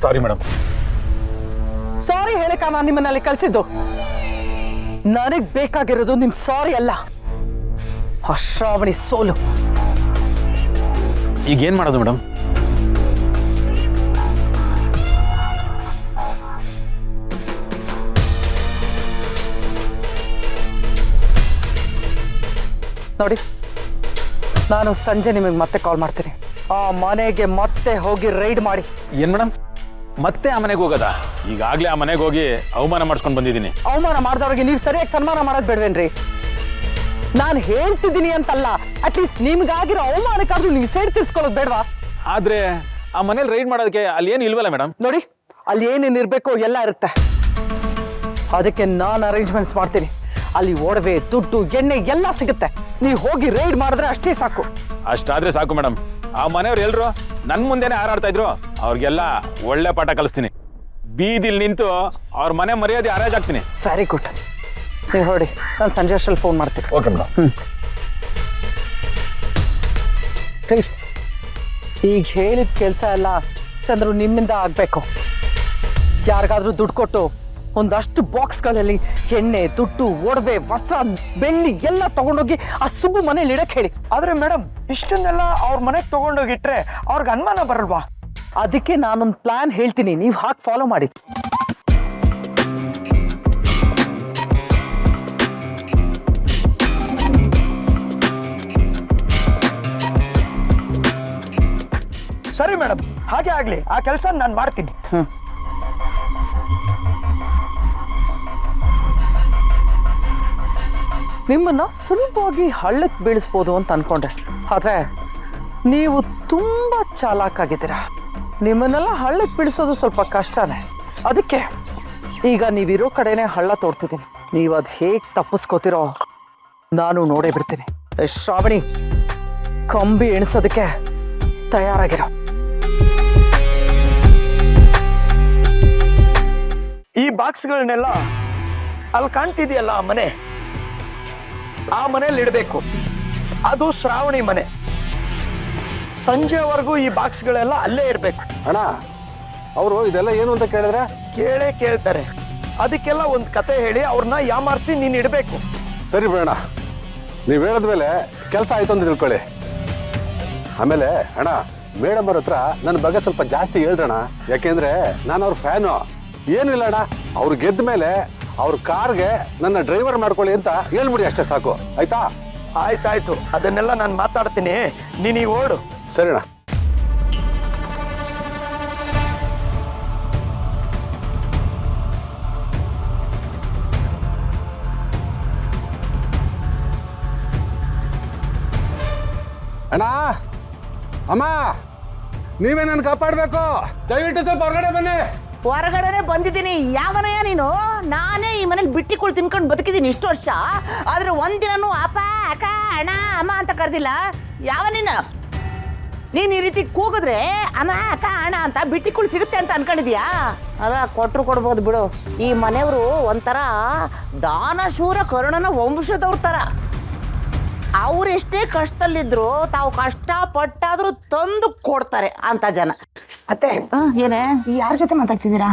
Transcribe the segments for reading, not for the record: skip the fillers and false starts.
Sorry madam. ಸಾರಿ ಹೇಳಕ ನಾನು ನಿಮ್ಮನ್ನಲ್ಲಿ ಕಳಿಸಿದ್ದು. ನನಗ್ ಬೇಕಾಗಿರೋದು ನಿಮ್ ಸಾರಿ ಅಲ್ಲ, ಆ ಶ್ರಾವಣಿ ಸೋಲು. ಈಗ ಏನ್ ಮಾಡೋದು ಮೇಡಮ್? ನೋಡಿ, ನಾನು ಸಂಜೆ ನಿಮಗೆ ಮತ್ತೆ ಕಾಲ್ ಮಾಡ್ತೀನಿ. ಆ ಮನೆಗೆ ಮತ್ತೆ ಹೋಗಿ ರೈಡ್ ಮಾಡಿ. ಏನ್ ಮೇಡಮ್, ಮತ್ತೆ ಆ ಮನೆಗೆ ಹೋಗೋದಾ? ಈಗಾಗ್ಲೇ ಆ ಮನೆಗೆ ಹೋಗಿ ಅವಮಾನ ಮಾಡಿಸ್ಕೊಂಡು ಬಂದಿದ್ದೀನಿ. ಅವಮಾನ ಮಾಡಿದವ್ರಿಗೆ ನೀವು ಸರಿಯಾಗಿ ಸನ್ಮಾನ ಮಾಡೋದು ಬೇಡವೇನ್ರಿ? ನಾನು ಹೇಳ್ತಿದ್ದೀನಿ ಅಂತಲ್ಲ, ಅಟ್ಲೀಸ್ಟ್ ನಿಮ್ಗಾಗಿರೋ ಅವಮಾನಕ್ಕಾದ್ರೂ ನೀವು ಸೇರಿ ತೀರ್ಸ್ಕೊಳ್ಳೋದು ಬೇಡವಾ? ಆದ್ರೆ ಆ ಮನೇಲಿ ರೈಡ್ ಮಾಡೋದಕ್ಕೆ ಅಲ್ಲಿ ಏನು ಇಲ್ವಲ್ಲ ಮೇಡಮ್? ನೋಡಿ, ಅಲ್ಲಿ ಏನೇನು ಇರಬೇಕು ಎಲ್ಲ ಇರುತ್ತೆ. ಅದಕ್ಕೆ ನಾನು ಅರೇಂಜ್ಮೆಂಟ್ಸ್ ಮಾಡ್ತೀನಿ. ಅಲ್ಲಿ ಒಡವೆ, ದುಡ್ಡು, ಎಣ್ಣೆ ಎಲ್ಲ ಸಿಗುತ್ತೆ. ನೀವು ಹೋಗಿ ರೈಡ್ ಮಾಡಿದ್ರೆ ಅಷ್ಟೇ ಸಾಕು. ಅಷ್ಟಾದ್ರೆ ಸಾಕು ಮೇಡಮ್. ಆ ಮನೆಯವ್ರು ಎಲ್ರು ನನ್ನ ಮುಂದೆನೆ ಹಾರಾಡ್ತಾ ಇದ್ರು. ಅವ್ರಿಗೆಲ್ಲ ಒಳ್ಳೆ ಪಾಠ ಕಲಿಸ್ತೀನಿ. ಬೀದಿಲ್ ನಿಂತು ಅವ್ರ ಮನೆ ಮರ್ಯಾದೆ ಹರಾಜಾಗ್ತೀನಿ. Very good. ನೀವು ಹೊರಡಿ, ನಾನು ಸಂಜೆ ಅಷ್ಟರಲ್ಲಿ ಫೋನ್ ಮಾಡ್ತೀನಿ. Okay madam. ಈಗ ಹೇಳಿದ ಕೆಲಸ ಎಲ್ಲ ಚಂದ್ರು ನಿಮ್ಮಿಂದ ಆಗಬೇಕು. ಯಾರಿಗಾದ್ರೂ ದುಡ್ಡು ಕೊಟ್ಟು ಒಂದಷ್ಟು ಬಾಕ್ಸ್ಗಳಲ್ಲಿ ಎಣ್ಣೆ, ದುಡ್ಡು, ಒಡವೆ, ವಸ್ತ್ರ, ಬೆಳ್ಳಿ ಎಲ್ಲ ತಗೊಂಡೋಗಿ ಆ ಸುಬ್ಬು ಮನೇಲಿ ಇಡಕ್ಕೆ ಹೇಳಿ. ಆದ್ರೆ ಮೇಡಮ್, ಇಷ್ಟನ್ನೆಲ್ಲ ಅವ್ರ ಮನೆಗೆ ತಗೊಂಡೋಗಿಟ್ರೆ ಅವ್ರಿಗೆ ಅನುಮಾನ ಬರಲ್ವಾ? ಅದಕ್ಕೆ ನಾನೊಂದು ಪ್ಲಾನ್ ಹೇಳ್ತೀನಿ, ನೀವು ಹಾಗೆ ಫಾಲೋ ಮಾಡಿ. ಸರಿ ಮೇಡಮ್, ಹಾಗೆ ಆಗ್ಲಿ. ಆ ಕೆಲಸ ನಾನು ಮಾಡ್ತೀನಿ. ನಿಮ್ಮನ್ನ ಸುಲಭವಾಗಿ ಹಳ್ಳಕ್ಕೆ ಬೀಳಿಸ್ಬೋದು ಅಂತ ಅನ್ಕೊಂಡೆ, ಆದ್ರೆ ನೀವು ತುಂಬಾ ಚಾಲಾಕಾಗಿದ್ದೀರಾ. ನಿಮ್ಮನ್ನೆಲ್ಲ ಹಳ್ಳಕ್ಕೆ ಬೀಳಿಸೋದು ಸ್ವಲ್ಪ ಕಷ್ಟನೇ. ಅದಕ್ಕೆ ಈಗ ನೀವಿರೋ ಕಡೆನೇ ಹಳ್ಳ ತೋರ್ತಿದ್ದೀನಿ. ನೀವು ಅದು ಹೇಗೆ ತಪ್ಪಿಸ್ಕೋತಿರೋ ನಾನು ನೋಡೇ ಬಿಡ್ತೀನಿ. ಶ್ರಾವಣಿ, ಕಂಬಿ ಎಣಿಸೋದಕ್ಕೆ ತಯಾರಾಗಿರೋ. ಈ ಬಾಕ್ಸ್ಗಳನ್ನೆಲ್ಲ ಅಲ್ಲಿ ಕಾಣ್ತಿದೆಯಲ್ಲ ಆ ಮನೆ, ಆ ಮನೇಲಿ ಇಡಬೇಕು. ಅದು ಶ್ರಾವಣಿ ಮನೆ. ಸಂಜೆವರೆಗೂ ಈ ಬಾಕ್ಸ್ಗಳೆಲ್ಲ ಅಲ್ಲೇ ಇರಬೇಕು. ಅಣ್ಣ, ಅವರು ಇದೆಲ್ಲ ಏನು ಅಂತ ಕೇಳಿದ್ರೆ ಕೇಳ್ತಾರೆ. ಅದಕ್ಕೆಲ್ಲ ಒಂದು ಕತೆ ಹೇಳಿ ಅವ್ರನ್ನ ಯಾಮಾರಿಸಿ ನೀನು ಇಡಬೇಕು. ಸರಿ ಬೇಡ, ನೀವು ಹೇಳಿದ್ಮೇಲೆ ಕೆಲಸ ಆಯ್ತು ಅಂತ ತಿಳ್ಕೊಳ್ಳಿ. ಆಮೇಲೆ ಅಣ್ಣ, ಮೇಡಮ್ ಅವ್ರ ಹತ್ರ ನನ್ನ ಬಗ್ಗೆ ಸ್ವಲ್ಪ ಜಾಸ್ತಿ ಹೇಳ್ರಣ್ಣ. ಯಾಕೆಂದ್ರೆ ನಾನು ಅವ್ರ ಫ್ಯಾನು. ಏನೂ ಇಲ್ಲ ಅಣ್ಣ, ಅವ್ರು ಗೆದ್ದ ಮೇಲೆ ಅವ್ರ ಕಾರ್ಗೆ ನನ್ನ ಡ್ರೈವರ್ ಮಾಡ್ಕೊಳ್ಳಿ ಅಂತ ಹೇಳ್ಬಿಡಿ, ಅಷ್ಟೇ ಸಾಕು. ಆಯ್ತಾ? ಆಯ್ತಾಯ್ತು, ಅದನ್ನೆಲ್ಲ ನಾನು ಮಾತಾಡ್ತೀನಿ. ನೀನು ಈಗ ಓಡು. ಸರಿ ಅಣ್ಣ. ಅಣ್ಣ, ಅಮ್ಮ, ನೀವೇ ನನ್ನ ಕಾಪಾಡಬೇಕು. ದಯವಿಟ್ಟು ಸ್ವಲ್ಪ ಹೊರಗಡೆ ಬನ್ನಿ. ಹೊರಗಡೆ ಬಂದಿದ್ದೀನಿ. ಯಾವನಯ್ಯ ನೀನು? ನಾನೇ ಈ ಮನೇಲಿ ಬಿಟ್ಟಿಗಳು ತಿನ್ಕೊಂಡು ಬದುಕಿದ್ದೀನಿ ಇಷ್ಟು ವರ್ಷ. ಆದ್ರೆ ಒಂದಿನೂ ಅಪ್ಪ, ಅಕ್ಕ, ಅಣ್ಣ, ಅಮ್ಮ ಅಂತ ಕರೆದಿಲ್ಲ. ಯಾವ ನೀನು ಈ ರೀತಿ ಕೂಗಿದ್ರೆ ಅಮ್ಮ, ಅಕ್ಕ, ಅಣ್ಣ ಅಂತ ಬಿಟ್ಟಿಗಳು ಸಿಗುತ್ತೆ ಅಂತ ಅನ್ಕೊಂಡಿದ್ಯಾ? ಅಲ್ಲ, ಕೊಟ್ಟರು ಕೊಡ್ಬೋದು ಬಿಡು. ಈ ಮನೆಯವರು ಒಂಥರ ದಾನಶೂರ ಕರುಣನ ವಂಶದವ್ರ ಥರ. ಅವರೆಷ್ಟೇ ಕಷ್ಟದಲ್ಲಿದ್ರು ತಾವು ಕಷ್ಟಪಟ್ಟಾದ್ರೂ ತಂದು ಕೊಡ್ತಾರೆ ಅಂತ ಜನ. ಅತ್ತೆ, ಏನೇ ಯಾರ ಜೊತೆ ಮಾತಾಡ್ತಿದ್ದೀರಾ?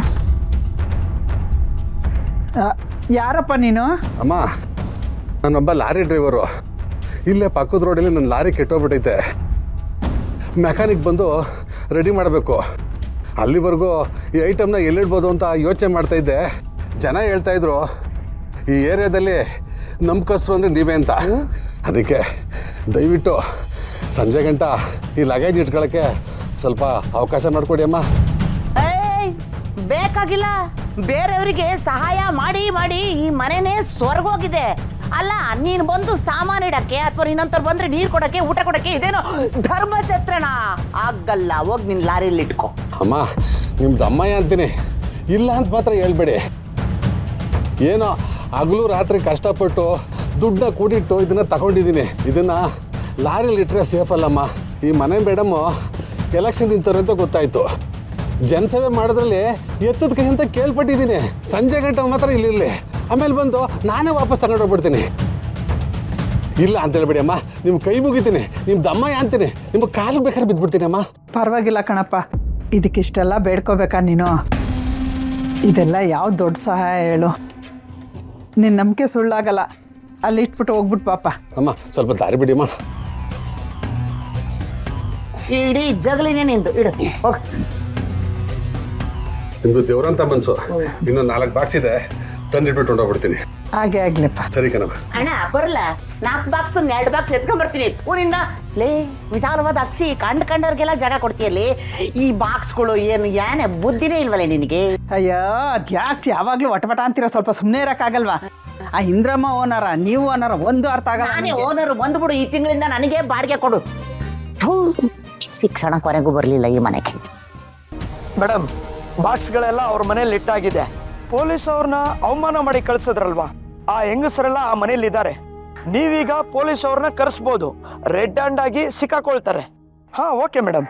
ಯಾರಪ್ಪ ನೀನು? ಅಮ್ಮ, ನಾನೊಬ್ಬ ಲಾರಿ ಡ್ರೈವರು. ಇಲ್ಲೇ ಪಕ್ಕದ ರೋಡಲ್ಲಿ ನನ್ನ ಲಾರಿ ಕೆಟ್ಟೋಗ್ಬಿಟ್ಟೈತೆ. ಮೆಕ್ಯಾನಿಕ್ ಬಂದು ರೆಡಿ ಮಾಡಬೇಕು. ಅಲ್ಲಿವರೆಗೂ ಈ ಐಟಮ್ನ ಎಲ್ಲಿಡ್ಬೋದು ಅಂತ ಯೋಚನೆ ಮಾಡ್ತಾಯಿದ್ದೆ. ಜನ ಹೇಳ್ತಾಯಿದ್ರು ಈ ಏರಿಯಾದಲ್ಲಿ ನಂಬಿಕಸ್ರು ಅಂದರೆ ನೀವೇ ಅಂತ. ಅದಕ್ಕೆ ದಯವಿಟ್ಟು ಸಂಜೆ ಗಂಟ ಈ ಲಗೇಜ್ ಇಟ್ಕೊಳ್ಳೋಕ್ಕೆ ಸ್ವಲ್ಪ ಅವಕಾಶ ಮಾಡಿಕೊಡಿ ಅಮ್ಮ. ಬೇಕಾಗಿಲ್ಲ. ಬೇರೆಯವರಿಗೆ ಸಹಾಯ ಮಾಡಿ ಮಾಡಿ ಈ ಮನೆನೇ ಸ್ವರ್ಗೋಗಿದೆ. ಅಲ್ಲ, ನೀನು ಬಂದು ಸಾಮಾನು ಇಡಕ್ಕೆ ಅಥವಾ ನೀನಂತವ್ರು ಬಂದ್ರೆ ನೀರು ಕೊಡಕ್ಕೆ, ಊಟ ಕೊಡಕ್ಕೆ ಇದೇನೋ ಧರ್ಮಛತ್ರಣ? ಆಗಲ್ಲ. ಹೋಗಿ ನಿನ್ನ ಲಾರಿಯಲ್ಲಿ ಇಟ್ಕೊ. ಅಮ್ಮ, ನಿಮ್ದು ಅಮ್ಮಯ್ಯ ಅಂತೀನಿ, ಇಲ್ಲ ಅಂತ ಮಾತ್ರ ಹೇಳ್ಬೇಡಿ. ಏನೋ ಹಗಲು ರಾತ್ರಿ ಕಷ್ಟಪಟ್ಟು ದುಡ್ಡನ್ನ ಕೂಡಿಟ್ಟು ಇದನ್ನು ತಗೊಂಡಿದ್ದೀನಿ. ಇದನ್ನು ಲಾರಿಯಲ್ಲಿ ಇಟ್ಟರೆ ಸೇಫ್ ಅಲ್ಲಮ್ಮ. ಈ ಮನೆ ಮೇಡಮ್ಮು ಎಲೆಕ್ಷನ್ ನಿಂತವ್ರೆ ಅಂತ ಗೊತ್ತಾಯಿತು. ಜನಸೇವೆ ಮಾಡೋದ್ರಲ್ಲಿ ಎತ್ತದ ಕೈ ಅಂತ ಕೇಳ್ಪಟ್ಟಿದ್ದೀನಿ. ಸಂಜೆ ಗಂಟೆ ಮಾತ್ರ ಇಲ್ಲಿರಲಿ, ಆಮೇಲೆ ಬಂದು ನಾನೇ ವಾಪಸ್ ತಗೊಂಡೋಗ್ಬಿಡ್ತೀನಿ. ಇಲ್ಲ ಅಂತ ಹೇಳ್ಬೇಡಿ ಅಮ್ಮ, ನಿಮ್ಮ ಕೈ ಮುಗಿತೀನಿ, ನಿಮ್ಮ ದಮ್ಮಯ್ಯ ಅಂತೀನಿ, ನಿಮ್ಮ ಕಾಲಿಗೆ ಬೇಕಾದ್ರೆ ಬಿದ್ದುಬಿಡ್ತೀನಿ ಅಮ್ಮ. ಪರವಾಗಿಲ್ಲ ಕಣಪ್ಪ, ಇದಕ್ಕಿಷ್ಟೆಲ್ಲ ಬೇಡ್ಕೋಬೇಕಾ ನೀನು? ಇದೆಲ್ಲ ಯಾವ ದೊಡ್ಡ ಸಹಾಯ ಹೇಳು. ನಿನ್ನ ನಂಬಿಕೆ ಸುಳ್ಳಾಗಲ್ಲ. ಅಲ್ಲಿ ಇಟ್ಬಿಟ್ಟು ಹೋಗ್ಬಿಟ್ಟು ಪಾಪ. ಅಮ್ಮ ಸ್ವಲ್ಪ ದಾರಿ ಬಿಡಿಮ್ಮ. ಇಡೀ ಜಗಲಿನೇ ನಿಂದು ಇಡು ಹೋಗ. ನಿಮ್ದು ದೇವ್ರಂತ ಮನ್ಸು. ಇನ್ನೊಂದು 4 ಬಾಕ್ಸ್ ಇದೆ, ತಂದಿಟ್ಬಿಟ್ಟು ಹೊಂಟೋಗ್ಬಿಡ್ತೀನಿ. ಹಾಗೆ ಆಗ್ಲಿಪ್ಪ. ಸರಿ ಕಣಮ್ಮ. ಅಣ್ಣ ಬರಲ್ಲ, 4 ಬಾಕ್ಸ್ 2 ಬಾಕ್ಸ್ ಎತ್ಕೊಂಡ್ಬರ್ತೀನಿ. ಊರಿಂದ ಲೇ ವಿಶಾಲವಾದ ಅಕ್ಸಿ ಕಂಡವ್ರಿಗೆಲ್ಲ ಜಾಗ ಕೊಡ್ತೀಯಲ್ಲಿ. ಈ ಬಾಕ್ಸ್ಗಳು ಏನೇ ಬುದ್ಧಿನೇ ಇಲ್ವಲ್ಲ ನಿನಗೆ? ಅಯ್ಯೋ ಅದ್ಯಾಕೆ ಯಾವಾಗಲೂ ವಟವಟ ಅಂತೀರ? ಸ್ವಲ್ಪ ಸುಮ್ಮನೆ ಇರೋಕ್ಕಾಗಲ್ವಾ? ಆ ಇಂದ್ರಮ್ಮ ಓನರ, ನೀವು ಓನರ, ಒಂದು ಅರ್ಥ ಆಗಲ್ಲ. ನಾನೇ ಓನರ್, ಬಂದ್ಬಿಡು ಈ ತಿಂಗಳಿಂದ ನನಗೆ ಬಾಡಿಗೆ ಕೊಡು. ಶಿಕ್ಷಣ ಕೊನೆಗೂ ಬರಲಿಲ್ಲ ಈ ಮನೆಗೆ. ಮೇಡಮ್, ಬಾಕ್ಸ್ಗಳೆಲ್ಲ ಅವ್ರ ಮನೇಲಿ ಇಟ್ಟಾಗಿದೆ. ಪೊಲೀಸ್ ಅವ್ರನ್ನ ಅವಮಾನ ಮಾಡಿ ಕಳ್ಸಿದ್ರಲ್ವಾ, ಆ ಹೆಂಗಸರೆಲ್ಲ ಆ ಮನೇಲಿ ಇದ್ದಾರೆ. ನೀವೀಗ ಪೊಲೀಸ್ ಅವ್ರನ್ನ ಕರೆಸ್ಬೋದು, ರೆಡ್ ಹ್ಯಾಂಡ್ ಆಗಿ ಸಿಕ್ಕಾಕೊಳ್ತಾರೆ. ಹಾ ಓಕೆ ಮೇಡಮ್.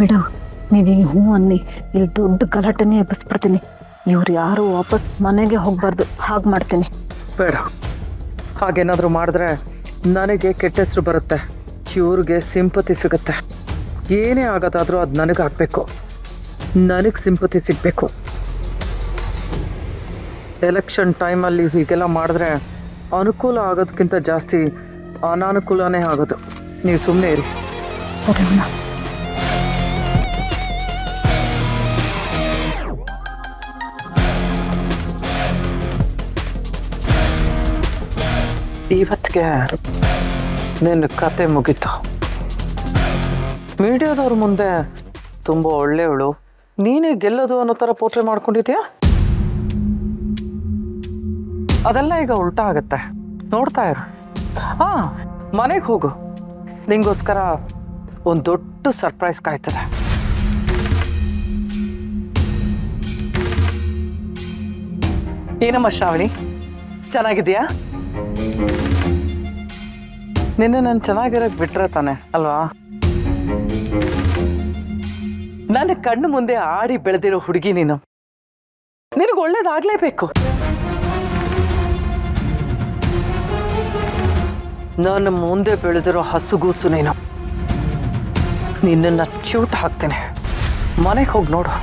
ಮೇಡಮ್, ನೀವೀಗ ಹ್ಞೂ ಅನ್ನಿ, ಇಲ್ಲಿ ದೊಡ್ಡ ಗಲಾಟೆನೇ ಎಬ್ಬಿಸ್ಬಿಡ್ತೀನಿ. ಇವ್ರು ಯಾರು ವಾಪಸ್ ಮನೆಗೆ ಹೋಗ್ಬಾರ್ದು, ಹಾಗೆ ಮಾಡ್ತೀನಿ. ಬೇಡ, ಹಾಗೇನಾದರೂ ಮಾಡಿದ್ರೆ ನನಗೆ ಕೆಟ್ಟ ಹೆಸರು ಬರುತ್ತೆ, ಇವ್ರಿಗೆ ಸಿಂಪತಿ ಸಿಗುತ್ತೆ. ಏನೇ ಆಗೋದಾದರೂ ಅದು ನನಗೆ ಆಗಬೇಕು, ನನಗೆ ಸಿಂಪತಿ ಸಿಗಬೇಕು. ಎಲೆಕ್ಷನ್ ಟೈಮಲ್ಲಿ ಹೀಗೆಲ್ಲ ಮಾಡಿದ್ರೆ ಅನುಕೂಲ ಆಗೋದಕ್ಕಿಂತ ಜಾಸ್ತಿ ಅನಾನುಕೂಲನೇ ಆಗೋದು. ನೀವು ಸುಮ್ಮನೆ ಇರಿ. ಸರಿ ಅಣ್ಣ. ಇವತ್ತಿಗೆ ನಿನ್ನ ಕತೆ ಮುಗೀತು. ಮೀಡಿಯಾದವ್ರ ಮುಂದೆ ತುಂಬ ಒಳ್ಳೆಯವಳು, ನೀನೇ ಗೆಲ್ಲೋದು ಅನ್ನೋ ಥರ ಪೋಟ್ರೆ ಮಾಡ್ಕೊಂಡಿದ್ಯಾ? ಅದೆಲ್ಲ ಈಗ ಉಲ್ಟಾ ಆಗತ್ತೆ, ನೋಡ್ತಾ ಇರು. ಮನೆಗೆ ಹೋಗು, ನಿಂಗೋಸ್ಕರ ಒಂದು ದೊಡ್ಡ ಸರ್ಪ್ರೈಸ್ ಕಾಯ್ತದೆ. ಏನಮ್ಮ ಶ್ರಾವಣಿ, ಚೆನ್ನಾಗಿದೆಯಾ? ನಿನ್ನೆ ನಾನು ಚೆನ್ನಾಗಿರೋಕ್ಕೆ ಬಿಟ್ರೆ ತಾನೆ ಅಲ್ವಾ? ನನ್ನ ಕಣ್ಣು ಮುಂದೆ ಆಡಿ ಬೆಳೆದಿರೋ ಹುಡುಗಿ ನೀನು, ನಿನಗೆ ಒಳ್ಳೇದಾಗಲೇಬೇಕು. ನನ್ನ ಮುಂದೆ ಬೆಳೆದಿರೋ ಹಸುಗೂಸು ನೀನು. ನಿನ್ನನ್ನು ಚೂಟ್ ಹಾಕ್ತೇನೆ. ಮನೆಗೆ ಹೋಗಿ ನೋಡು.